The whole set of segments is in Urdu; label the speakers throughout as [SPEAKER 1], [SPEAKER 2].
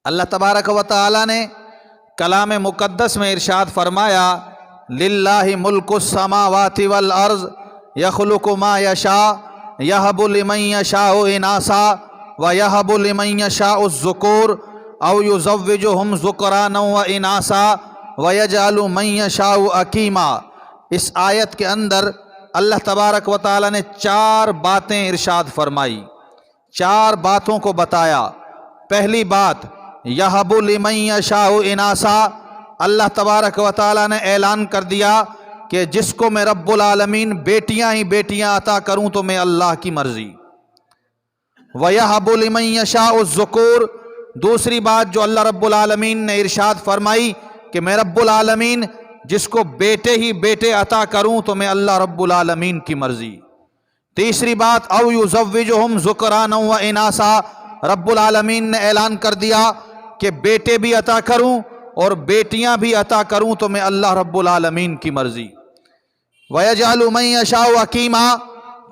[SPEAKER 1] اللہ تبارک و تعالی نے کلام مقدس میں ارشاد فرمایا للہ ملک السماوات والارض یخلق ما یشاء یہب لمن یشاء اناثا ویہب لمن یشاء الذکور او یزوجہم ذکرانا واناثا ویجعل من یشاء عقیما۔ اس آیت کے اندر اللہ تبارک و تعالی نے 4 باتیں ارشاد فرمائی، 4 باتوں کو بتایا۔ پہلی بات یہب لمن یشاء اناثا، اللہ تبارک و تعالی نے اعلان کر دیا کہ جس کو میں رب العالمین بیٹیاں ہی بیٹیاں عطا کروں تو میں اللہ کی مرضی۔ وَيَهَبُ لِمَن يَشَاءُ الذُّكُورَ، دوسری بات جو اللہ رب العالمین نے ارشاد فرمائی کہ میں رب العالمین جس کو بیٹے ہی بیٹے عطا کروں تو میں اللہ رب العالمین کی مرضی۔ تیسری بات او یزوجہم ذکرانا واناثا، رب العالمین نے اعلان کر دیا کہ بیٹے بھی عطا کروں اور بیٹیاں بھی عطا کروں تو میں اللہ رب العالمین کی مرضی۔ وَيَجْعَلُ مَن يَشَاءُ عَقِيمًا،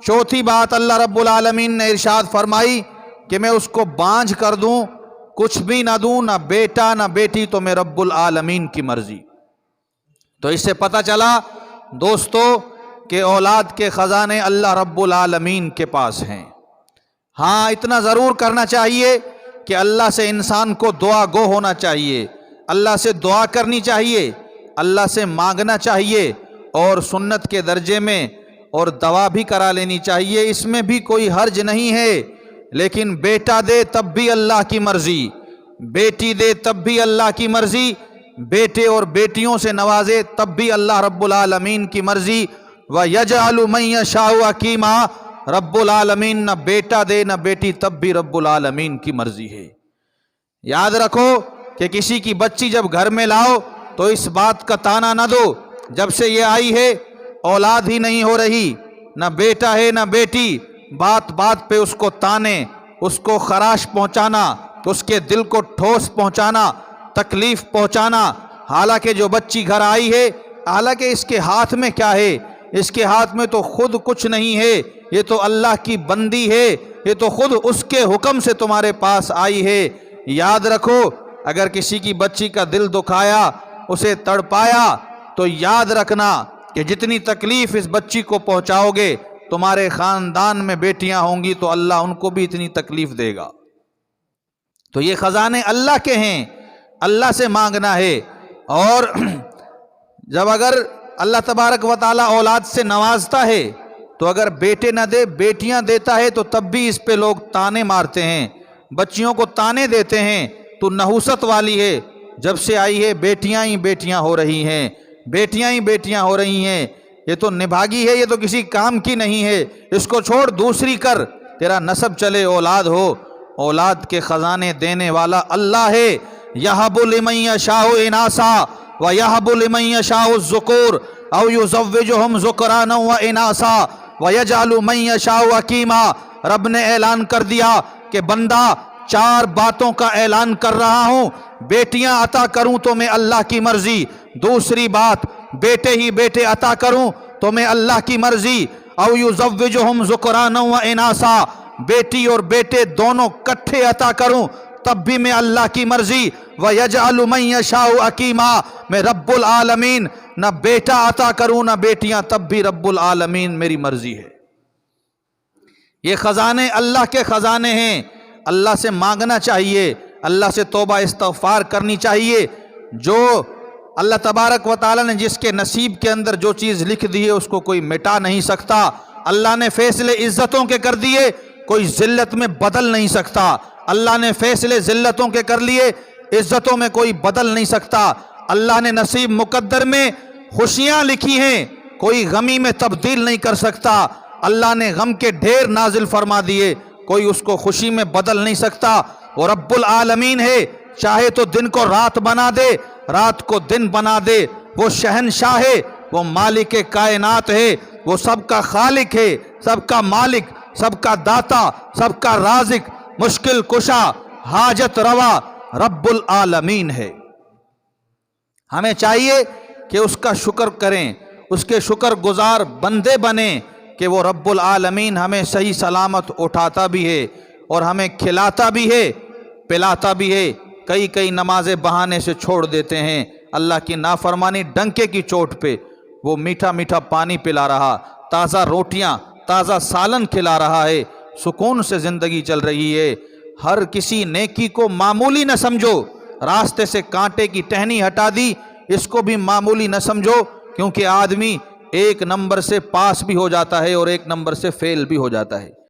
[SPEAKER 1] چوتھی بات اللہ رب العالمین نے ارشاد فرمائی کہ میں اس کو بانجھ کر دوں، کچھ بھی نہ دوں، نہ بیٹا نہ بیٹی، تو میں رب العالمین کی مرضی۔ تو اس سے پتہ چلا دوستو کہ اولاد کے خزانے اللہ رب العالمین کے پاس ہیں۔ ہاں اتنا ضرور کرنا چاہیے کہ اللہ سے انسان کو دعا گو ہونا چاہیے، اللہ سے دعا کرنی چاہیے، اللہ سے مانگنا چاہیے، اور سنت کے درجے میں اور دوا بھی کرا لینی چاہیے، اس میں بھی کوئی حرج نہیں ہے۔ لیکن بیٹا دے تب بھی اللہ کی مرضی، بیٹی دے تب بھی اللہ کی مرضی، بیٹے اور بیٹیوں سے نوازے تب بھی اللہ رب العالمین کی مرضی۔ وَيَجْعَلُ مَن يَشَاءُ عَقِيمًا، رب العالمین نہ بیٹا دے نہ بیٹی تب بھی رب العالمین کی مرضی ہے۔ یاد رکھو کہ کسی کی بچی جب گھر میں لاؤ تو اس بات کا تانا نہ دو جب سے یہ آئی ہے اولاد ہی نہیں ہو رہی، نہ بیٹا ہے نہ بیٹی، بات بات پہ اس کو تانے، اس کو خراش پہنچانا، اس کے دل کو ٹھوس پہنچانا، تکلیف پہنچانا۔ حالانکہ جو بچی گھر آئی ہے، حالانکہ اس کے ہاتھ میں کیا ہے؟ اس کے ہاتھ میں تو خود کچھ نہیں ہے، یہ تو اللہ کی بندی ہے، یہ تو خود اس کے حکم سے تمہارے پاس آئی ہے۔ یاد رکھو اگر کسی کی بچی کا دل دکھایا، اسے تڑپایا، تو یاد رکھنا کہ جتنی تکلیف اس بچی کو پہنچاؤ گے، تمہارے خاندان میں بیٹیاں ہوں گی تو اللہ ان کو بھی اتنی تکلیف دے گا۔ تو یہ خزانے اللہ کے ہیں، اللہ سے مانگنا ہے۔ اور جب اگر اللہ تبارک و تعالیٰ اولاد سے نوازتا ہے تو اگر بیٹے نہ دے بیٹیاں دیتا ہے تو تب بھی اس پہ لوگ تانے مارتے ہیں، بچیوں کو تانے دیتے ہیں، تو نحوست والی ہے، جب سے آئی ہے بیٹیاں ہی بیٹیاں ہو رہی ہیں، بیٹیاں ہی بیٹیاں ہو رہی ہیں، یہ تو نبھاگی ہے، یہ تو کسی کام کی نہیں ہے، اس کو چھوڑ دوسری کر، تیرا نسب چلے، اولاد ہو۔ اولاد کے خزانے دینے والا اللہ ہے۔ یہب لمن یشاء اناثا ویہب لمن یشاء الذکور او یزوجہم ذکرانا واناثا ویجعل من یشاء عقیما۔ رب نے اعلان کر دیا کہ بندہ 4 باتوں کا اعلان کر رہا ہوں، بیٹیاں عطا کروں تو میں اللہ کی مرضی، دوسری بات بیٹے ہی بیٹے عطا کروں تو میں اللہ کی مرضی، او یزوجہم ذکرانا واناثا، بیٹی اور بیٹے دونوں کٹھے عطا کروں تب بھی میں اللہ کی مرضی، وَيَجْعَلُ مَن يَشَاءُ عَقِيمًا، میں رب العالمین نہ بیٹا عطا کروں نہ بیٹیاں تب بھی رب العالمین میری مرضی ہے۔ یہ خزانے اللہ کے خزانے ہیں، اللہ سے مانگنا چاہیے، اللہ سے توبہ استغفار کرنی چاہیے۔ جو اللہ تبارک و تعالیٰ نے جس کے نصیب کے اندر جو چیز لکھ دی ہے اس کو کوئی مٹا نہیں سکتا۔ اللہ نے فیصلے عزتوں کے کر دیے، کوئی ذلت میں بدل نہیں سکتا۔ اللہ نے فیصلے ذلتوں کے کر لیے، عزتوں میں کوئی بدل نہیں سکتا۔ اللہ نے نصیب مقدر میں خوشیاں لکھی ہیں، کوئی غمی میں تبدیل نہیں کر سکتا۔ اللہ نے غم کے ڈھیر نازل فرما دیے، کوئی اس کو خوشی میں بدل نہیں سکتا۔ وہ رب العالمین ہے، چاہے تو دن کو رات بنا دے، رات کو دن بنا دے۔ وہ شہنشاہ ہے، وہ مالک کائنات ہے، وہ سب کا خالق ہے، سب کا مالک، سب کا داتا، سب کا رازق، مشکل کشا، حاجت روا رب العالمین ہے۔ ہمیں چاہیے کہ اس کا شکر کریں، اس کے شکر گزار بندے بنیں کہ وہ رب العالمین ہمیں صحیح سلامت اٹھاتا بھی ہے اور ہمیں کھلاتا بھی ہے، پلاتا بھی ہے، کئی کئی نمازیں بہانے سے چھوڑ دیتے ہیں، اللہ کی نافرمانی ڈنکے کی چوٹ پہ وہ میٹھا میٹھا پانی پلا رہا، تازہ روٹیاں، تازہ سالن کھلا رہا ہے، سکون سے زندگی چل رہی ہے۔ ہر کسی نیکی کو معمولی نہ سمجھو، راستے سے کانٹے کی ٹہنی ہٹا دی، اس کو بھی معمولی نہ سمجھو، کیونکہ آدمی ایک نمبر سے پاس بھی ہو جاتا ہے اور ایک نمبر سے فیل بھی ہو جاتا ہے۔